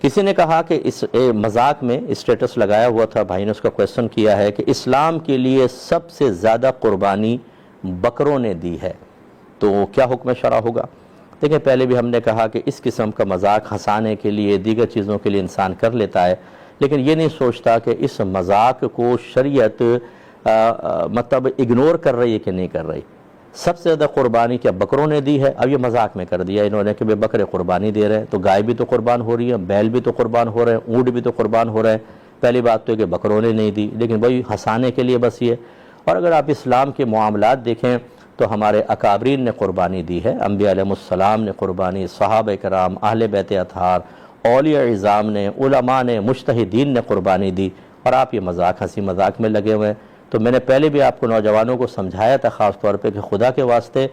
کسی نے کہا کہ اس مذاق میں اسٹیٹس لگایا ہوا تھا، بھائی نے اس کا کویسچن کیا ہے کہ اسلام کے لیے سب سے زیادہ قربانی بکروں نے دی ہے، تو کیا حکم شرع ہوگا؟ دیکھیں، پہلے بھی ہم نے کہا کہ اس قسم کا مذاق ہنسانے کے لیے، دیگر چیزوں کے لیے انسان کر لیتا ہے، لیکن یہ نہیں سوچتا کہ اس مذاق کو شریعت مطلب اگنور کر رہی ہے کہ نہیں کر رہی۔ سب سے زیادہ قربانی کیا بکروں نے دی ہے؟ اب یہ مذاق میں کر دیا انہوں نے کہ بکرے قربانی دے رہے ہیں، تو گائے بھی تو قربان ہو رہی ہے، بیل بھی تو قربان ہو رہے ہیں، اونٹ بھی تو قربان ہو رہے ہیں۔ پہلی بات تو ہے کہ بکروں نے نہیں دی، لیکن وہی ہنسانے کے لیے بس یہ۔ اور اگر آپ اسلام کے معاملات دیکھیں تو ہمارے اکابرین نے قربانی دی ہے، انبیاء علیہ السلام نے قربانی، صحابہ کرام، اہل بیت اطہار، اولیاء عظام نے، علماء نے، مجتہدین نے قربانی دی، اور آپ یہ مذاق ہنسی مذاق میں لگے ہوئے ہیں۔ تو میں نے پہلے بھی آپ کو نوجوانوں کو سمجھایا تھا خاص طور پہ کہ خدا کے واسطے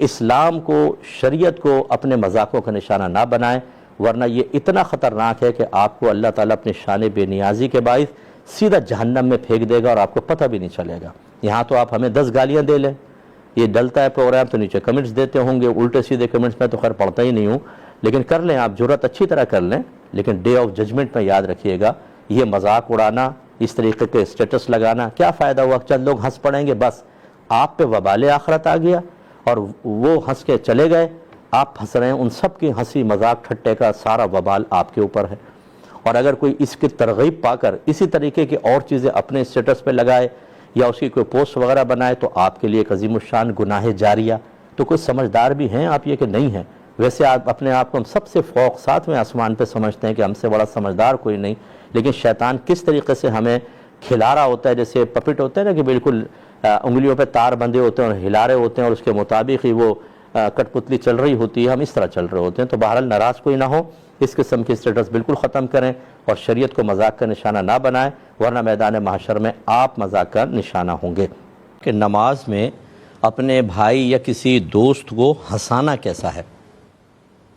اسلام کو، شریعت کو اپنے مذاقوں کا نشانہ نہ بنائیں، ورنہ یہ اتنا خطرناک ہے کہ آپ کو اللہ تعالیٰ اپنے شان بے نیازی کے باعث سیدھا جہنم میں پھینک دے گا اور آپ کو پتہ بھی نہیں چلے گا۔ یہاں تو آپ ہمیں 10 گالیاں دے لیں، یہ ڈلتا ہے پروگرام تو نیچے کمنٹس دیتے ہوں گے، الٹے سیدھے کمنٹس میں تو خیر پڑھتا ہی نہیں ہوں، لیکن کر لیں آپ، جرات اچھی طرح کر لیں، لیکن ڈے آف ججمنٹ میں یاد رکھیے گا، یہ مذاق اڑانا، اس طریقے کے اسٹیٹس لگانا، کیا فائدہ ہوا؟ چند لوگ ہنس پڑیں گے، بس آپ پہ وبال آخرت آ گیا، اور وہ ہنس کے چلے گئے، آپ ہنس رہے ہیں، ان سب کی ہنسی مذاق ٹھٹے کا سارا وبال آپ کے اوپر ہے۔ اور اگر کوئی اس کی ترغیب پا کر اسی طریقے کی اور چیزیں اپنے اسٹیٹس پہ لگائے یا اس کی کوئی پوسٹ وغیرہ بنائے تو آپ کے لیے ایک عظیم الشان گناہ جاریہ۔ تو کوئی سمجھدار بھی ہیں آپ یہ کہ نہیں ہیں؟ ویسے آپ اپنے آپ کو ہم سب سے فوق 7ویں آسمان پہ سمجھتے ہیں کہ ہم سے بڑا سمجھدار کوئی نہیں، لیکن شیطان کس طریقے سے ہمیں کھلا رہا ہوتا ہے، جیسے پپٹ ہوتے ہیں نا کہ بالکل انگلیوں پہ تار بندھے ہوتے ہیں اور ہلا رہے ہوتے ہیں اور اس کے مطابق ہی وہ کٹ پتلی چل رہی ہوتی ہے، ہم اس طرح چل رہے ہوتے ہیں۔ تو بہرحال ناراض کوئی نہ ہو، اس قسم کی اسٹیٹس بالکل ختم کریں اور شریعت کو مذاق کا نشانہ نہ بنائیں، ورنہ میدان محشر میں آپ مذاق کا نشانہ ہوں گے۔ کہ نماز میں اپنے بھائی یا کسی دوست کو ہنسانا کیسا ہے؟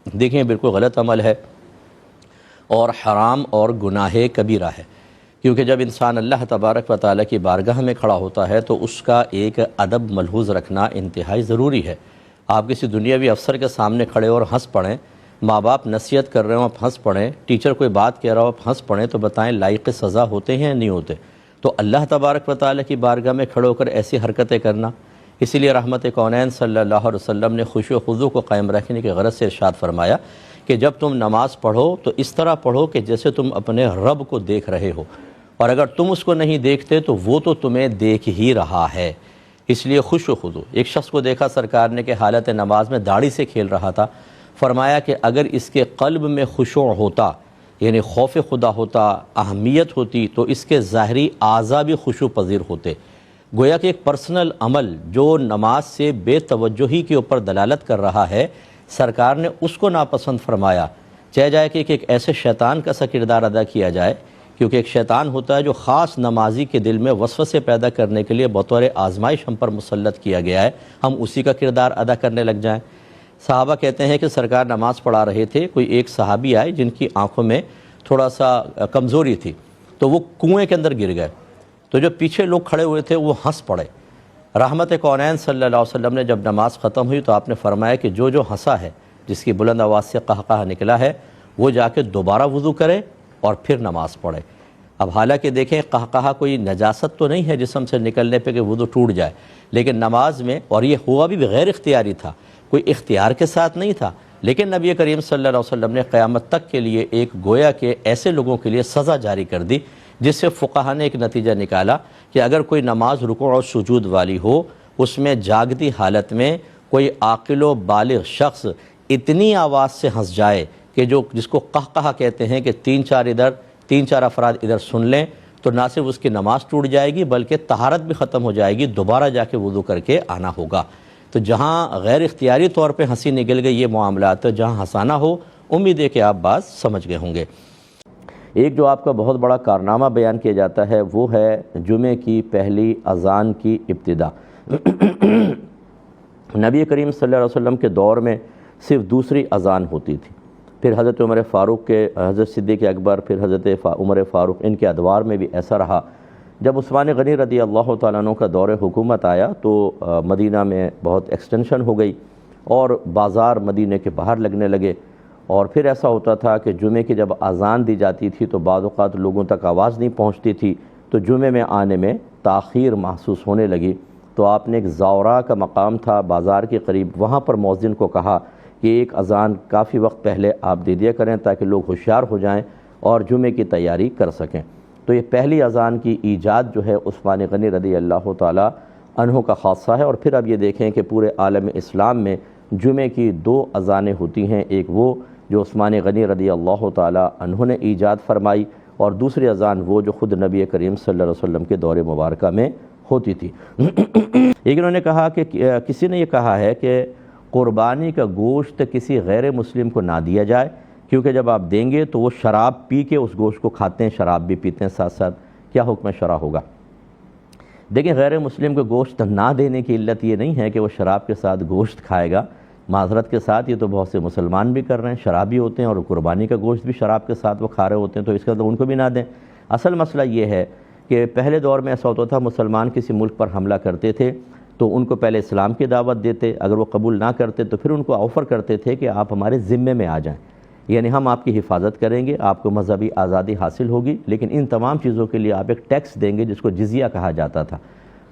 دیکھیں، بالکل غلط عمل ہے اور حرام اور گناہ کبیرہ ہے، کیونکہ جب انسان اللہ تبارک و تعالیٰ کی بارگاہ میں کھڑا ہوتا ہے تو اس کا ایک ادب ملحوظ رکھنا انتہائی ضروری ہے۔ آپ کسی دنیاوی افسر کے سامنے کھڑے اور ہنس پڑیں، ماں باپ نصیحت کر رہے ہوں آپ ہنس پڑیں، ٹیچر کوئی بات کہہ رہا ہو آپ ہنس پڑیں، تو بتائیں لائق سزا ہوتے ہیں یا نہیں ہوتے؟ تو اللہ تبارک و تعالیٰ کی بارگاہ میں کھڑے ہو کر ایسی حرکتیں کرنا، اسی لیے رحمت کونین صلی اللہ علیہ وسلم نے خشوع و خضوع کو قائم رکھنے کی غرض سے ارشاد فرمایا کہ جب تم نماز پڑھو تو اس طرح پڑھو کہ جیسے تم اپنے رب کو دیکھ رہے ہو، اور اگر تم اس کو نہیں دیکھتے تو وہ تو تمہیں دیکھ ہی رہا ہے۔ اس لیے خشوع و خضوع۔ ایک شخص کو دیکھا سرکار نے کہ حالت نماز میں داڑھی سے کھیل رہا تھا، فرمایا کہ اگر اس کے قلب میں خشوع ہوتا، یعنی خوف خدا ہوتا، اہمیت ہوتی، تو اس کے ظاہری اعضاء بھی خشوع پذیر ہوتے۔ گویا کہ ایک پرسنل عمل جو نماز سے بے توجہی کے اوپر دلالت کر رہا ہے، سرکار نے اس کو ناپسند فرمایا، چاہے جائے کہ ایک ایسے شیطان کا سا کردار ادا کیا جائے، کیونکہ ایک شیطان ہوتا ہے جو خاص نمازی کے دل میں وسوسے پیدا کرنے کے لیے بطور آزمائش ہم پر مسلط کیا گیا ہے، ہم اسی کا کردار ادا کرنے لگ جائیں۔ صحابہ کہتے ہیں کہ سرکار نماز پڑھا رہے تھے، کوئی ایک صحابی آئے جن کی آنکھوں میں تھوڑا سا کمزوری تھی، تو وہ کنویں کے اندر گر گئے، تو جو پیچھے لوگ کھڑے ہوئے تھے وہ ہنس پڑے۔ رحمت کونین صلی اللہ علیہ وسلم نے جب نماز ختم ہوئی تو آپ نے فرمایا کہ جو ہنسا ہے، جس کی بلند آواز سے قہقہہ نکلا ہے، وہ جا کے دوبارہ وضو کرے اور پھر نماز پڑھے۔ اب حالانکہ دیکھیں قہقہہ کوئی نجاست تو نہیں ہے جسم سے نکلنے پہ کہ وضو ٹوٹ جائے، لیکن نماز میں، اور یہ ہوا بھی غیر اختیاری تھا، کوئی اختیار کے ساتھ نہیں تھا، لیکن نبی کریم صلی اللہ علیہ وسلم نے قیامت تک کے لیے ایک گویا کہ ایسے لوگوں کے لیے سزا جاری کر دی، جس سے فقہا نے ایک نتیجہ نکالا کہ اگر کوئی نماز رکوع اور سجود والی ہو، اس میں جاگتی حالت میں کوئی عاقل و بالغ شخص اتنی آواز سے ہنس جائے کہ جس کو قہقہہ کہتے ہیں کہ تین چار افراد ادھر سن لیں، تو نہ صرف اس کی نماز ٹوٹ جائے گی بلکہ طہارت بھی ختم ہو جائے گی، دوبارہ جا کے وضو کر کے آنا ہوگا۔ تو جہاں غیر اختیاری طور پہ ہنسی نکل گئی، یہ معاملات تو جہاں ہنسانا ہو، امید ہے کہ آپ بات سمجھ گئے ہوں گے۔ ایک جو آپ کا بہت بڑا کارنامہ بیان کیا جاتا ہے وہ ہے جمعے کی پہلی اذان کی ابتدا۔ نبی کریم صلی اللہ علیہ وسلم کے دور میں صرف دوسری اذان ہوتی تھی، پھر حضرت عمر فاروق کے، حضرت صدیق اکبر، پھر حضرت عمر فاروق، ان کے ادوار میں بھی ایسا رہا۔ جب عثمان غنی رضی اللہ تعالیٰ عنہ کا دور حکومت آیا تو مدینہ میں بہت ایکسٹینشن ہو گئی اور بازار مدینہ کے باہر لگنے لگے، اور پھر ایسا ہوتا تھا کہ جمعے کی جب اذان دی جاتی تھی تو بعض اوقات لوگوں تک آواز نہیں پہنچتی تھی، تو جمعے میں آنے میں تاخیر محسوس ہونے لگی۔ تو آپ نے ایک زاورا کا مقام تھا بازار کے قریب، وہاں پر مؤذن کو کہا کہ ایک اذان کافی وقت پہلے آپ دے دیا کریں تاکہ لوگ ہوشیار ہو جائیں اور جمعے کی تیاری کر سکیں۔ تو یہ پہلی اذان کی ایجاد جو ہے عثمان غنی رضی اللہ تعالی عنہ کا خاصہ ہے۔ اور پھر اب یہ دیکھیں کہ پورے عالم اسلام میں جمعے کی 2 اذانیں ہوتی ہیں، ایک وہ جو عثمان غنی رضی اللہ تعالی عنہ نے ایجاد فرمائی، اور دوسری اذان وہ جو خود نبی کریم صلی اللہ علیہ وسلم کے دور مبارکہ میں ہوتی تھی۔ ایک انہوں نے کہا کہ کسی نے یہ کہا ہے کہ قربانی کا گوشت کسی غیر مسلم کو نہ دیا جائے، کیونکہ جب آپ دیں گے تو وہ شراب پی کے اس گوشت کو کھاتے ہیں، شراب بھی پیتے ہیں ساتھ ساتھ، کیا حکم شرع ہوگا؟ دیکھیں، غیر مسلم کو گوشت نہ دینے کی علت یہ نہیں ہے کہ وہ شراب کے ساتھ گوشت کھائے گا۔ معذرت کے ساتھ یہ تو بہت سے مسلمان بھی کر رہے ہیں، شرابی ہوتے ہیں اور قربانی کا گوشت بھی شراب کے ساتھ وہ کھا رہے ہوتے ہیں، تو اس کا تو ان کو بھی نہ دیں۔ اصل مسئلہ یہ ہے کہ پہلے دور میں ایسا ہوتا تھا، مسلمان کسی ملک پر حملہ کرتے تھے تو ان کو پہلے اسلام کی دعوت دیتے، اگر وہ قبول نہ کرتے تو پھر ان کو آفر کرتے تھے کہ آپ ہمارے ذمے میں آ جائیں، یعنی ہم آپ کی حفاظت کریں گے، آپ کو مذہبی آزادی حاصل ہوگی، لیکن ان تمام چیزوں کے لیے آپ ایک ٹیکس دیں گے جس کو جزیہ کہا جاتا تھا۔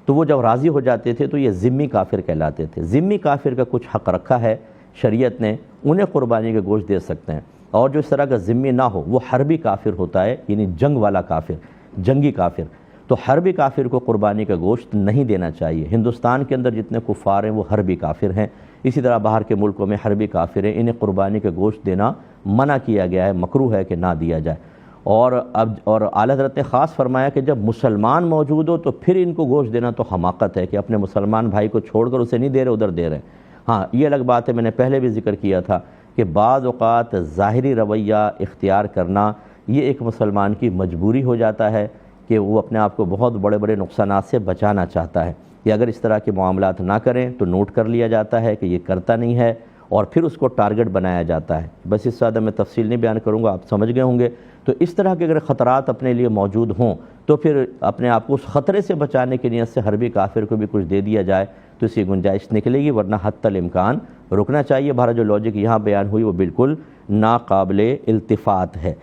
تو وہ جب راضی ہو جاتے تھے تو یہ ذمی کافر کہلاتے تھے۔ ذمی کافر کا کچھ حق رکھا ہے شریعت نے، انہیں قربانی کا گوشت دے سکتے ہیں، اور جو اس طرح کا ذمی نہ ہو وہ حربی کافر ہوتا ہے، یعنی جنگ والا کافر، جنگی کافر۔ تو حربی کافر کو قربانی کا گوشت نہیں دینا چاہیے۔ ہندوستان کے اندر جتنے کفار ہیں وہ حربی کافر ہیں، اسی طرح باہر کے ملکوں میں حربی کافر ہیں، انہیں قربانی کا گوشت دینا منع کیا گیا ہے، مکروہ ہے کہ نہ دیا جائے۔ اور اعلیٰ حضرت نے خاص فرمایا کہ جب مسلمان موجود ہو تو پھر ان کو گوشت دینا تو حماقت ہے کہ اپنے مسلمان بھائی کو چھوڑ کر اسے نہیں دے رہے، ادھر دے رہے ہیں۔ ہاں، یہ الگ بات ہے، میں نے پہلے بھی ذکر کیا تھا کہ بعض اوقات ظاہری رویہ اختیار کرنا یہ ایک مسلمان کی مجبوری ہو جاتا ہے کہ وہ اپنے آپ کو بہت بڑے بڑے نقصانات سے بچانا چاہتا ہے، کہ اگر اس طرح کے معاملات نہ کریں تو نوٹ کر لیا جاتا ہے کہ یہ کرتا نہیں ہے اور پھر اس کو ٹارگٹ بنایا جاتا ہے۔ بس اس سے زیادہ میں تفصیل نہیں بیان کروں گا، آپ سمجھ گئے ہوں گے۔ تو اس طرح کے اگر خطرات اپنے لیے موجود ہوں تو پھر اپنے آپ کو اس خطرے سے بچانے کی نیت سے حربی کافر کو بھی کچھ دے دیا جائے تو اس کی گنجائش نکلے گی، ورنہ حتی الامکان رکنا چاہیے۔ بہرحال جو لاجک یہاں بیان ہوئی وہ بالکل ناقابل التفات ہے۔